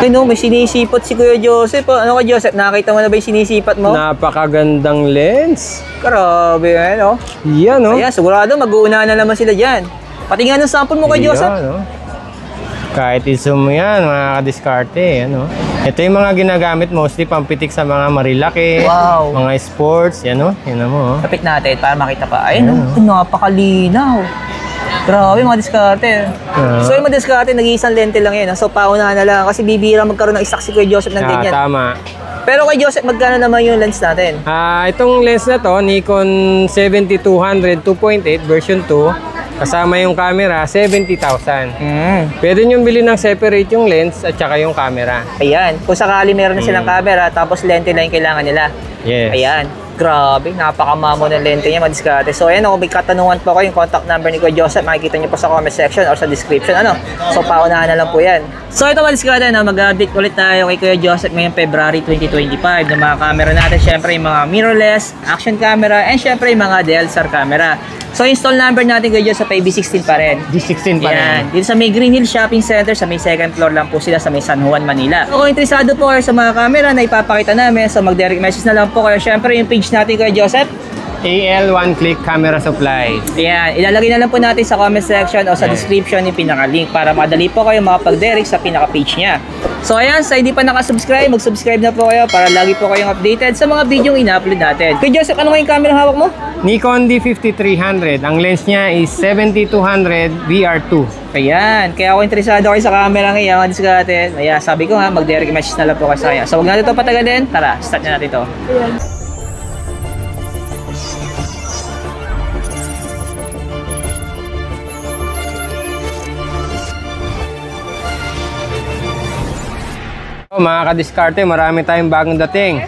Ay no, may sinisipat si Kuya Joseph. Ano ka Joseph, nakita mo na ba yung sinisipat mo? Napakagandang lens. Grabe ano. Yan, no? Ayan, sigurado mag-uuna na naman sila dyan. Pati nga ng sample mo kay Joseph. No? Kahit i-zoom yan, mga kadiskarte. Ano? Ito yung mga ginagamit mostly pampitik sa mga marilaki, mga sports. Yan, no? Yan mo. Kapit natin para makita pa. Ayun, napakalinaw. Grabe mga diskarte. So yung mga diskarte, nag-iisang lente lang yun. So paunahan na lang kasi bibira magkaroon ng stock si Kuya Joseph ng ganyan. Tama. Pero kay Joseph, magkano naman yung lens natin? Itong lens na to, Nikon 70-200 2.8 version 2. Kasama yung camera, 70,000. Pwede nyo bilhin ng separate yung lens at saka yung camera. Ayan. Kung sakali meron na silang camera, tapos lente lang yung kailangan nila. Yes. Ayan. Grabe, napakamamo ng lente niya, madiskarte. So ayan, kung may katanungan po kayo, yung contact number ni Kuya Joseph, makikita niyo po sa comment section or sa description. So paunahan na lang po yan. So ito madiskarte, mag-update ulit tayo kay Kuya Joseph ngayong February 2025 ng mga camera natin. Syempre yung mga mirrorless, action camera, and syempre yung mga DSLR camera. So install number natin Kuya Joseph sa B16 pa rin. B16 pa rin. Dito sa may Green Hill Shopping Center, sa may second floor lang po sila sa may San Juan, Manila. So kung interesado po kayo sa mga camera na ipapakita namin, so mag-direct message na lang po kayo. Syempre yung page natin Kuya Joseph, AL One Click Camera Supply. Ayan, ilalagay na lang po natin sa comment section o sa description yung pinaka-link para madali po kayo makapag-direct sa pinaka-page niya. So ayan, sa hindi pa nakasubscribe, mag-subscribe na po kayo para lagi po kayong updated sa mga video yung ina-upload natin. Kuya Joseph, ano nga yung camera hawak mo? Nikon D5300. Ang lens niya is 70-200 VR2. Ayan, kaya ako interesado kayo sa camera ngayon, diskarte. Ayan, sabi ko mag-direct message na lang po kayo sa kanya. So huwag natin ito patagalin, tara, start na natin ito. Mga kadiskarte, marami tayong bagong dating.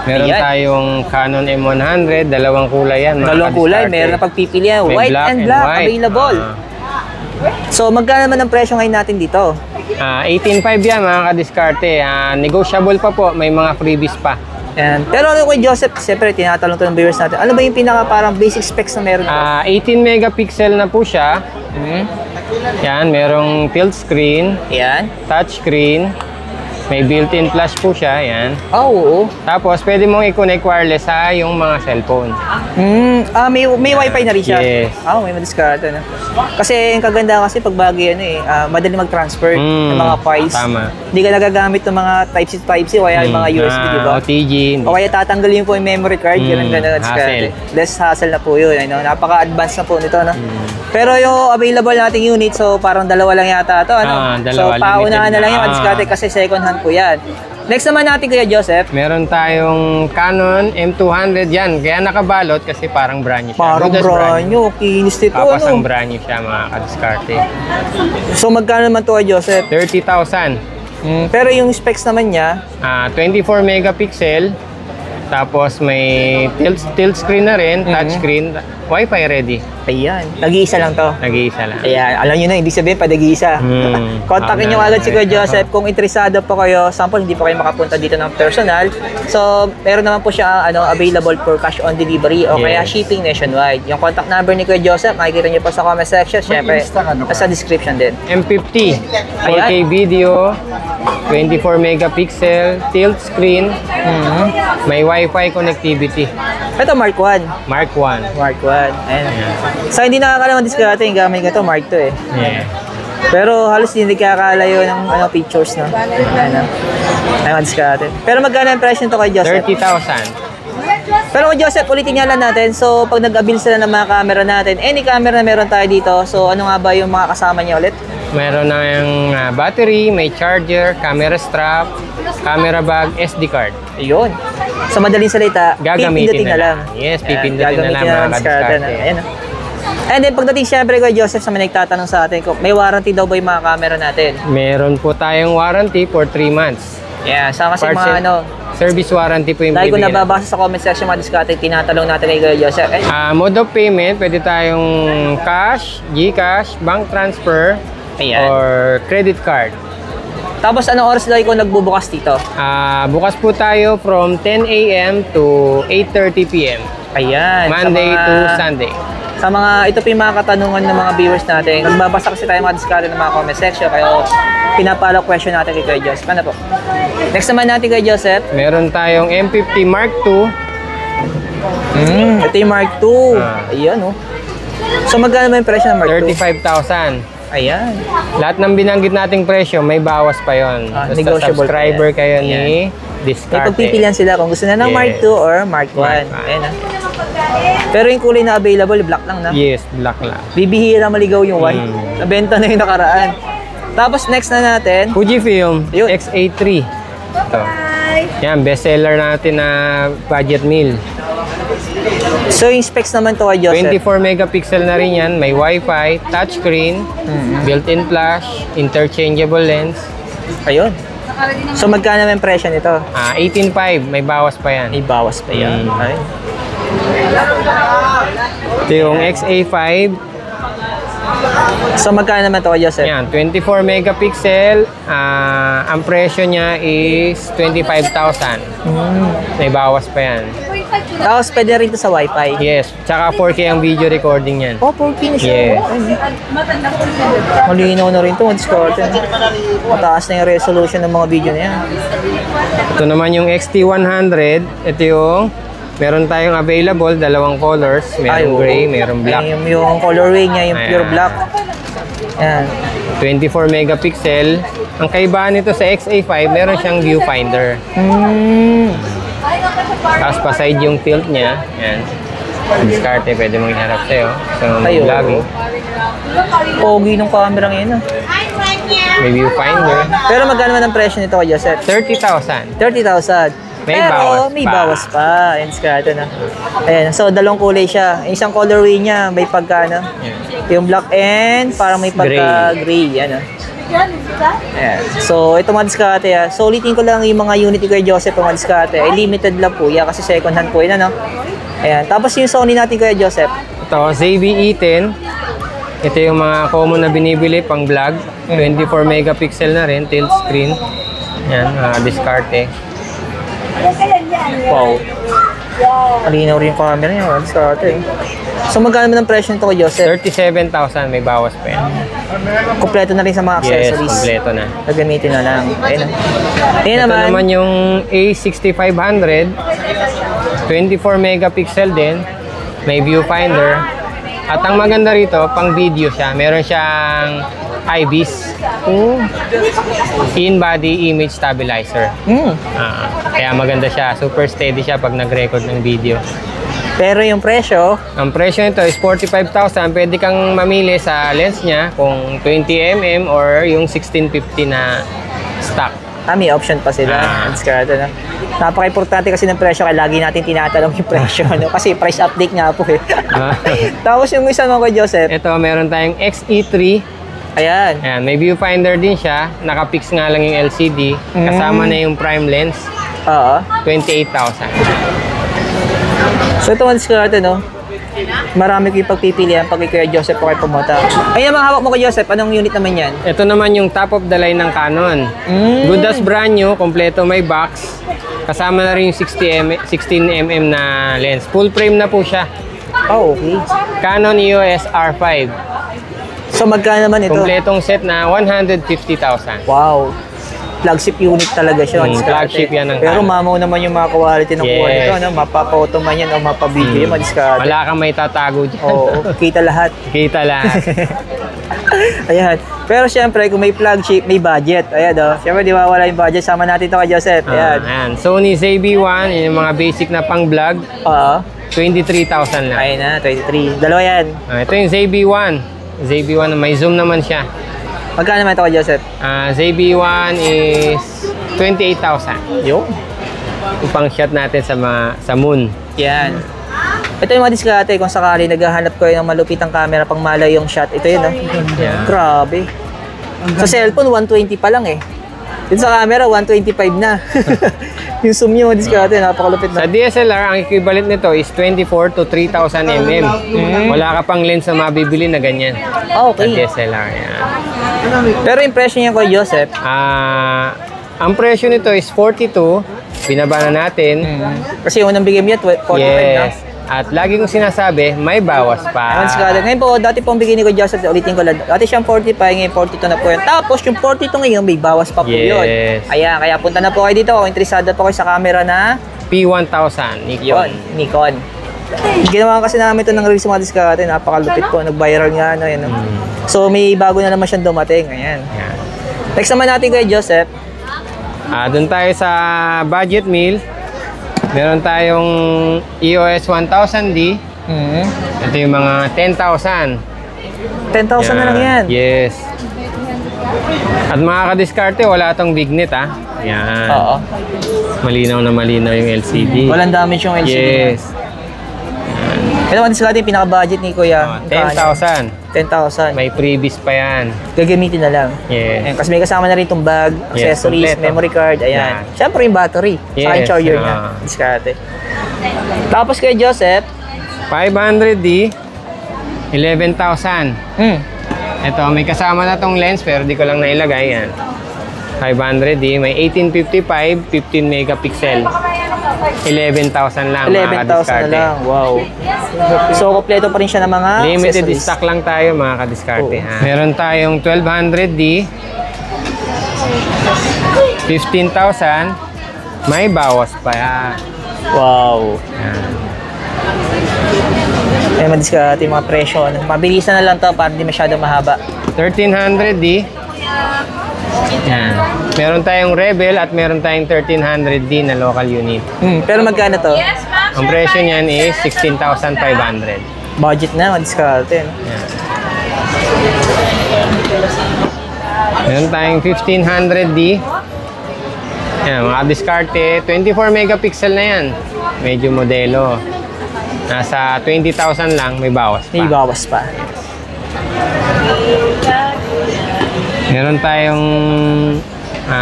Meron tayong Canon M100, dalawang kulay yan. Dalawang kulay, meron na pagpipilian. White and black, available. So magkano naman ang presyo ngayon natin dito? 18.5 yan mga kadiskarte. Negotiable pa po, may mga freebies pa. Yan. Pero ano kay Joseph, siyempre tinatanong to ng viewers natin, ano ba yung pinaka parang basic specs na meron? 18 megapixel na po siya. Yan, merong tilt screen. Yan. Touch screen. May built-in flash po siya, yan. Oo. Tapos, pwede mong i-connect wireless sa yung mga cellphone. May wifi na rin siya? Yes. May madiskarte na. Kasi yung kaganda kasi pag bagay madali mag-transfer ng mga files. Tama. Hindi ka nagagamit ng mga Type-C to Type-C o kaya yung mga USB, di ba? OTG. O kaya tatanggalin po yung memory card, ganun hassle. Less hassle na po yun. Napaka-advanced na po nito. Pero yung available nating unit, so parang dalawa lang yata ito. So paunahan na lang yung madiskarte kasi second hand po yan. Next naman natin Kuya Joseph. Meron tayong Canon M200 yan. Kaya nakabalot kasi parang brand new siya. Parang brand new. Kinis nito. Tapos ang brand new siya mga kadiskarte. So magkano naman to Kuya Joseph? 30,000. Pero yung specs naman niya? 24 megapixel. Tapos may tilt screen na rin, touch screen, Wi-Fi ready. Ayan, nag-iisa lang to. Nag-iisa lang. Ayan, alam nyo na, ibig sabihin pa nag-iisa. Kontakin nyo agad si Kuya Joseph kung interesado po kayo. Sample, hindi po kayo makapunta dito ng personal. So, meron naman po siya available for cash on delivery o kaya shipping nationwide. Yung contact number ni Kuya Joseph, makikita nyo po sa comment section. Siyempre, sa description din. M50, 4K video, 24 megapixel, tilt screen, may Wi-Fi connectivity. Ito, Mark 1. Mark 1. Mark 1. Ayan. Sa hindi nakakalaman diskarte, yung gamit ko ito, Mark 2 eh. Yeah. Pero halos hindi kakalayo ng pictures, no? Ayun, diskarte. Pero magkano ang presyo nito kay Joseph? 30,000. Pero kay Joseph, ulitin nga lang natin. So, pag nag-avail sila ng mga camera natin, any camera na meron tayo dito, so ano nga ba yung mga kasama niya ulit? Meron na yung battery, may charger, camera strap, camera bag, SD card. Ayun. Sa madaling salita, gagamitin na lang. Yes, pipindutin na lang mga kadiskarte. Ayan. And then pagdating siyempre kay Joseph, sa mga nagtatanong sa atin, may warranty daw ba yung mga camera natin? Meron po tayong warranty for 3 months. Yeah, sa kasi mga service warranty po yung dahil kung nababasa sa comment section mga diskarte, tinatanong natin kay Kuya Joseph. Mode of payment, pwede tayong cash, GCash, bank transfer, or credit card. Tapos anong oras daw ikaw nagbubukas dito? Bukas po tayo from 10 AM to 8:30 PM. Ayan. Monday to Sunday. Sa mga, ito po yung mga katanungan ng mga viewers natin. Nagbabasa kasi tayo mga diskarte ng mga comment section. Kaya pinapalo question natin kay Kuya Joseph. Ano po? Next naman natin kay Joseph. Meron tayong M50 Mark II. Ito yung Mark II. Ayan, oh. So, magkano ba yung presyo ng Mark II? 35,000. Ayan. Lahat ng binanggit nating presyo, may bawas pa yon. Basta Negotiable subscriber pa yan. kayo ni May Discarte. pagpipilian sila kung gusto na ng Mark Yes. II or Mark I. Mark I. Ayan, ah. Pero yung kulay na available, black lang na. Yes, black lang. Bibihira maligaw yung white. Nabenta na yung nakaraan. Tapos next na natin. Fujifilm Yun. X-A3. Ito. Yan, bestseller natin na budget meal. So yung specs naman to kay Joseph. 24 megapixel na rin yan. May Wi-Fi, touchscreen, built-in flash, interchangeable lens. Ayun. So magkano yung presyo nito? 18.5, may bawas pa yan. May bawas pa yan. Ay. Ito yung XA5. So magkano naman to kay Joseph? Yan, 24 megapixel. Ang presyo niya is 25,000. May bawas pa yan. Tapos pwede rin to sa Wi-Fi. Yes, tsaka 4K ang video recording yan. Oh, 4K na siya. Yes. Malinaw na rin to. Discord. Mataas na yung resolution ng mga video na yan. Ito naman yung XT100. Ito yung meron tayong available, dalawang colors. Merong gray, merong black. Ayan, yung colorway niya, yung pure Ayan. black. Ayan. 24 megapixel. Ang kaibahan nito sa XA5, meron siyang viewfinder. Tapos pa-side yung tilt niya. Yan. Discarte, pwede mong iharap sa'yo. So, Ayun. vlogging. Pogi ng camera ngayon. May viewfinder. Pero magkano naman ang presyo nito kay Joseph? 30,000. 30,000. May Pero bawas may pa. bawas pa. Ayan, discarte na. Ayan, so dalawang kulay siya. Yung isang colorway niya, may pagka, ano, yung black and parang may pagka-gray. Yan, Ayan. So, ito mga diskarte. So, ulitin ko lang yung mga unit ni Kuya Joseph, mga diskarte. Ay, limited lang po yan kasi second hand po yun, ano? Ayan. Tapos yung Sony natin, Kuya Joseph. Ito, ZV-E10. Ito yung mga common na binibili pang vlog. 24 megapixel na rin, tilt screen. Yan, discarte. Wow. Malinaw rin yung camera niya, mga diskarte. So, magkano naman ang presyo nito, Kuya Joseph? 37,000, may bawas pa yan. Kompleto na rin sa mga Yes, accessories. kompleto na. Gagamitin na lang. Ayun. Ayun Ito naman. naman yung A6500. 24 megapixel din. May viewfinder. At ang maganda rito, pang video siya. Meron siyang IBIS. In-body image stabilizer. Kaya maganda siya. Super steady siya pag nag-record ng video. Pero yung presyo, Ang presyo nito is 45,000. Pwede kang mamili sa lens niya kung 20mm or yung 1650 na stock. may option pa sila. Discarte na. Napaka-importante kasi ng presyo kaya lagi natin tinatanong yung presyo. No? Kasi price update nga po eh. Tapos yung isa mo ko, Joseph. Ito, meron tayong XE3. Ayan. Ayan, may viewfinder din siya. Nakapix nga lang yung LCD. Kasama na yung prime lens. Oo. 28,000. So ito mga discarte, no? Marami ko yung pagpipilian pag kay Joseph o kay pumunta. Ayan, mga hawak mo kay Joseph. Anong unit naman yan? Ito naman yung top of the line ng Canon. Good as brand new, kompleto may box. Kasama na rin yung 16mm na lens. Full frame na po siya. Oh, okay. Canon EOS R5. So magkano naman ito? Kompletong set na 150,000. Wow. Flagship unit talaga siya. Discarte. Flagship yan ng Pero Canon. mamaw naman yung mga quality ng kuha Yes. nito. No? Mapapauto man yan o mapabideo yung mga discarte. Wala kang may tatago dyan. Oo, kita lahat. Kita lahat. Ayan. Pero syempre, kung may flagship, may budget. Ayan, oh. Syempre, di mawala yung budget. Sama natin ito kay Joseph. Ayan. Ayan. Sony ZV-1, yun yung mga basic na pang vlog. Oo. 23,000 lang. Ayun na, 23. Dalawa yan. Ito yung ZV-1. ZV-1, may zoom naman siya. Magkano naman ito kay Joseph? ZV-1 is 28,000. Yung. Yung pang shot natin sa moon. Yan. Ito yung mga diskarte. Kung sakali naghahanap ko ng malupitang camera pang malayo yung shot. Ito yun, oh. Yeah. Grabe. Sa cellphone, 120 pa lang eh. Dito sa camera, 125 na. Yung zoom nyo, diskarte, napakalupit Sa na. DSLR, ang equivalent nito is 24 to 3,000 mm. Wala ka pang lens na mabibili na ganyan. Sa Okay. DSLR. Yan. Pero yung presyo niya kay Joseph, Ang presyo nito is 42. Binaba na natin. kasi yung unang bigay mo yan, 45 na. Yes. At lagi kong sinasabi, may bawas pa. Ayan, Scott. Ngayon po, dati po ang bigay ni Kuya Joseph, ulitin ko lang. Dati siyang 45, ngayon 42 na po yun. Tapos yung 42 ngayon, may bawas pa po yun. Yes. Ayan, kaya punta na po kayo dito. Kung interesado po kayo sa camera na P1000, Nikon. yun, Nikon. Ginawa kasi namin ito ng release mga diskarte. Napakalupit po. Nag-viral nga. Ano, yun, no? So may bago na naman siyang dumating. Ayan. Yan. Next naman natin Kuya Joseph. Doon tayo sa budget meal. Meron tayong EOS 1000D. Ito yung mga 10,000. 10,000 na lang yan. Yes. At mga kadiskarte, wala itong Vignet Ayan. Oo. Malinaw na malinaw yung LCD. Walang damage yung LCD. Yes. Ito naman diskarte yung pinaka-budget ni Kuya. 10,000. 10,000. May freebies pa yan. Gagamitin na lang. Yes. Ayan, kasi may kasama na rin itong bag, Yes, accessories, kompleto. memory card, ayan. Yan. Siyempre yung battery, saka yung Yes, charger niya. Diskarte. Tapos kay Joseph, 500D, 11,000. Ito, may kasama na tong lens pero di ko lang nailagay yan. 500D, may 1855, 15 megapixel. 11,000 lang. 11,000 na lang. Wow. So, kompleto pa rin siya ng mga Limited accessories. stock lang tayo mga kadiskarte. Oo. Meron tayong 1200D, 15,000. May bawas pa yan. Wow. Yan. Ayan, madiskarte yung mga presyo. Mabilisan na lang to para hindi masyado mahaba. 1300D. Yan. Meron tayong Rebel at meron tayong 1300D na local unit. Pero magkano to? Ang presyo niyan is 16,500. Budget na, madiskarte. No? Yan. Meron tayong 1500D. Yan, mga diskarte. 24 megapixel na yan. Medyo modelo. Nasa 20,000 lang, may bawas pa. May bawas pa. Meron tayong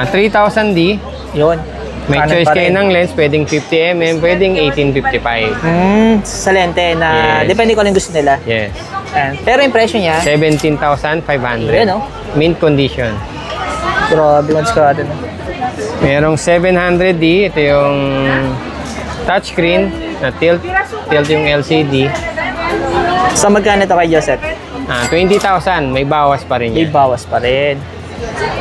3,000D. Yun. May Kanan choice pa kayo rin. ng lens, pwedeng 50mm, pwedeng 1855. Sa lente na, Yes. depende ko lang gusto nila. Yes. Ayan. Pero yung presyo niya, 17,500. Yun, oh. Mint condition. grabe, madiskarte. No? Merong 700D. Ito yung touchscreen na tilt yung LCD. So, magkano to kay Joseph? 20,000. May bawas pa rin May yan. bawas pa rin.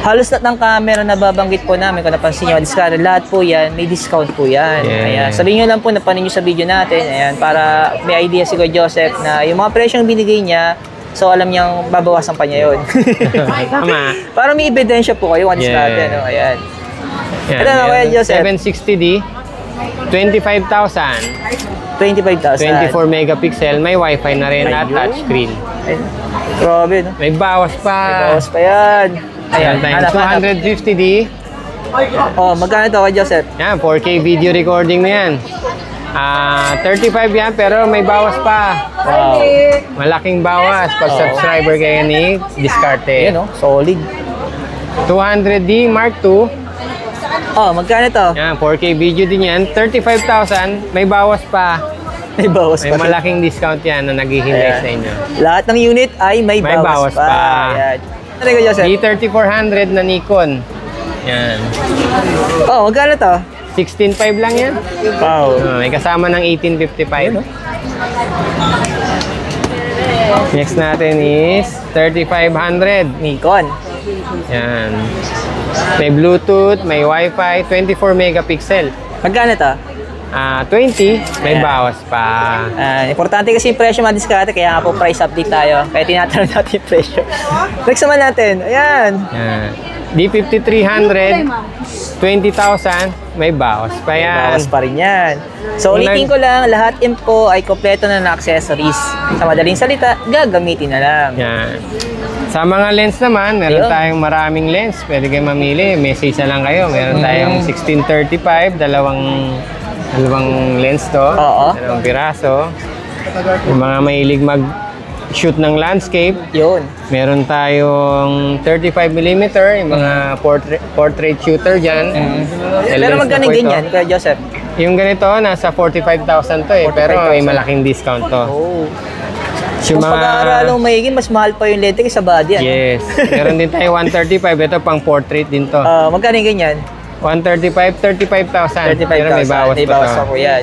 Halos lahat ng camera na babanggit po namin, kung napansin nyo, diskarte, lahat po yan, may discount po yan. Yeah. Ayan. Sabihin nyo lang po, napanin nyo sa video natin, ayan, para may idea si Kuya Joseph na yung mga presyong binigay niya, so alam niyang babawasan pa niya yun. Tama. Para may ebidensya po kayo, kung diskarte, Yeah. ano, ayan. Yan, Ito na, Kuya meron Joseph. 760D. 25,000. 25,000. 24 megapixel. May wifi na rin at Ayun. touchscreen. Ayun. Grabe, no? May bawas pa. May bawas pa yan. Ayan, hanap, hanap. 250D. Oh, magkano to kay Joseph? Yan, 4K video recording na yan. 35 yan, pero may bawas pa. Wow. Malaking bawas pag subscriber kayo ni Discarte. Ayan, no? Solid. 200D Mark II. Oh, magkano to? Yan, 4K video din yan. 35,000, may bawas pa. May bawas May pa. malaking discount yan na naghihintay Ayan. sa inyo. Lahat ng unit ay may bawas, pa. Ayan. Ano kay Joseph? D3400 na Nikon. Yan. Oh, magkano to? 16.5 lang yan. Wow. May kasama ng 1855. Next natin is 3500. Nikon. Yan. May Bluetooth, may Wi-Fi, 24 megapixel. Magkano to? 20, may Ayan. bawas pa. Importante kasi yung presyo madiskarte, kaya nga po price update tayo. Kaya tinatanong natin yung presyo. Next naman natin. Ayan. Yan. D5300, 20,000, may bawas pa May yan. bawas pa rin yan. So, Kung ulitin ko lang, lahat info ay kompleto na ng accessories. Sa madaling salita, gagamitin na lang. Yan. Sa mga lens naman, meron Ayun. tayong maraming lens. Pwede kayo mamili. Message na lang kayo. Meron tayong 1635, dalawang lens to. Oo. Dalawang piraso. Yung mga mahilig mag-shoot ng landscape, Yun. meron tayong 35mm, yung mga portrait shooter dyan. Pero magkano yung ganyan, Kuya Joseph? Yung ganito, nasa 45,000 to eh. Pero may 45,000. malaking discount to. Oh. Yung Kung pag-aaralang maiging, mas mahal pa yung lente kaysa body. Ano? Yes. Meron din tayo 135. Ito pang portrait din to. Magkano yung ganyan? 135, 35,000. 35,000. Pero may bawas May pa bawas to. pa po yan.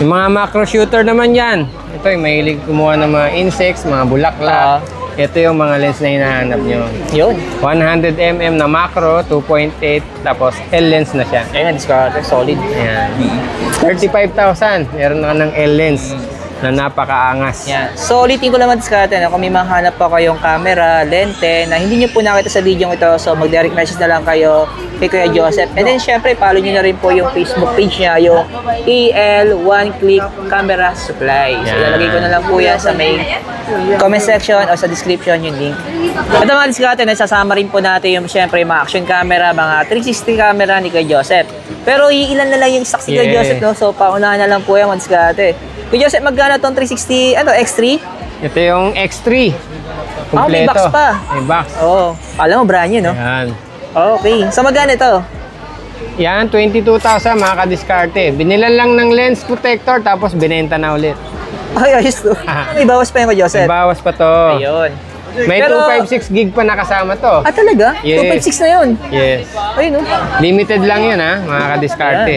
Yung mga macro shooter naman yan. Ito yung mahilig kumuha ng mga insects, mga bulaklak. Ito yung mga lens na hinahanap nyo. Yun. 100mm na macro, 2.8, tapos L lens na siya. Ayun, discard. Solid. Ayan. 35,000. Meron na ka ng L lens na napakaangas. Yan. So, ulitin ko naman diskarte na kung may mahanap pa kayong camera, lente, na hindi nyo po nakita sa video ito, so mag-direct message na lang kayo kay Kuya Joseph. And then, syempre, follow nyo na rin po yung Facebook page niya, yung EL One Click Camera Supply. So, Yan. ilalagay ko na lang po yan sa may comment section o sa description yung link. Ito mga diskarte, sasama rin po natin yung syempre mga action camera, mga 360 camera ni Kuya Joseph. Pero iilan na lang yung stock si Kuya Joseph, no? So, paunahan na lang po yan mga diskarte. Kuya Joseph, magkano itong 360, X3? Ito yung X3. May box pa. May box. Oo. Alam mo, brand new, no? Yan. Okay. So, magkano ito? Yan, 22,000 mga kadiskarte. Binilan lang ng lens protector tapos binenta na ulit. Ay, ayos to. May bawas pa yun ko, May Joseph. bawas pa to. Ayun. May Pero- 256 gig pa nakasama to. Ah, talaga? Yes. 256 na yun. Yes. Ayun, no? Limited lang yun ha, mga kadiskarte.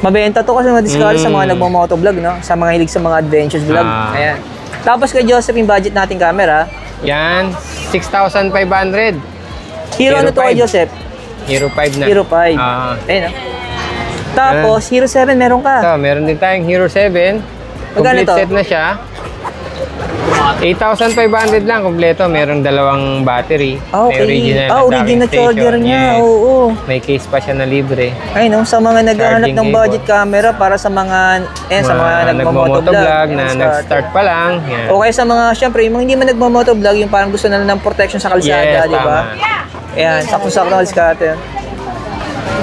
Mabenta to kasi mga discard sa mga nagmo-motovlog, no? Sa mga hilig sa mga adventures vlog. Ah. Ayan. Tapos kay Joseph, yung budget nating camera. Yan, 6,500. Hero ano to kay 5. Joseph? Hero 5 na. Hero 5. Ah. Ayun, no? Tapos, Hero 7 meron ka. So, meron din tayong Hero 7. Magkano Complete to? set na siya. 8,500 lang kompleto. Merong dalawang battery. Ah, okay. May original na Original docking charger station. niya. Yes. Oo. May case pa siya na libre. Ay, no? Sa mga naghahanap Charging ng budget cable. camera para sa mga, sa mga nagmo-motovlog na Yan, nag-start pa lang. Yan. o kaya sa mga, syempre, yung mga hindi man nagmo-motovlog, yung parang gusto na lang ng protection sa kalsada, Yes, di ba? tama. Ayan, sakto-sakto ng diskarte.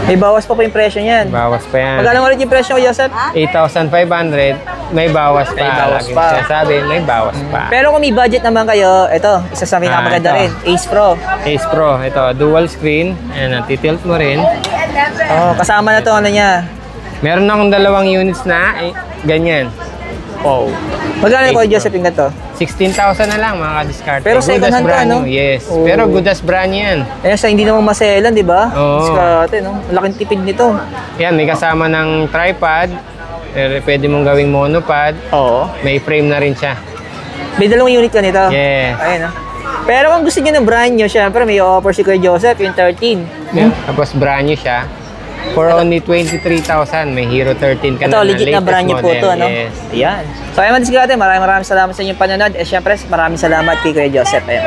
May bawas pa po yung presyo niyan. Bawas pa yan. Magkano ulit yung presyo ko, Joseph? 8,500. May bawas pa. May bawas Laging pa. sinasabi, may bawas pa. Pero kung may budget naman kayo, ito, isa sa pinakamaganda ito. rin, Ace Pro. Ace Pro. Ito, dual screen. Ayan, titilt mo rin. Oh, kasama na to ano niya. Meron akong dalawang units na ganyan. Oh. Magkano ko, Ace Pro. Joseph, yung ganito? 16,000 na lang mga ka-discard. Pero second hand ka, no? Yes. Oh. Pero good as brand new yan. Ayan, sa hindi naman maselan, di ba? Oo. Diskarte, no? Laking tipid nito. Yan, may kasama ng tripod. Pwede mong gawing monopod. Oo. May frame na rin siya. May dalawang unit ka nito. Yes. Ayun, no? Pero kung gusto niyo ng brand new, syempre may offer si Kuya Joseph, yung 13. Tapos brand new siya. For only 23,000, may Hero 13 ka Ito, na legit na latest brand new po model. to, ano? Yes. Ayan. So, ayun, mga diskarte, maraming salamat sa inyong panonood. Syempre, maraming salamat kay Kuya Joseph. Ayun.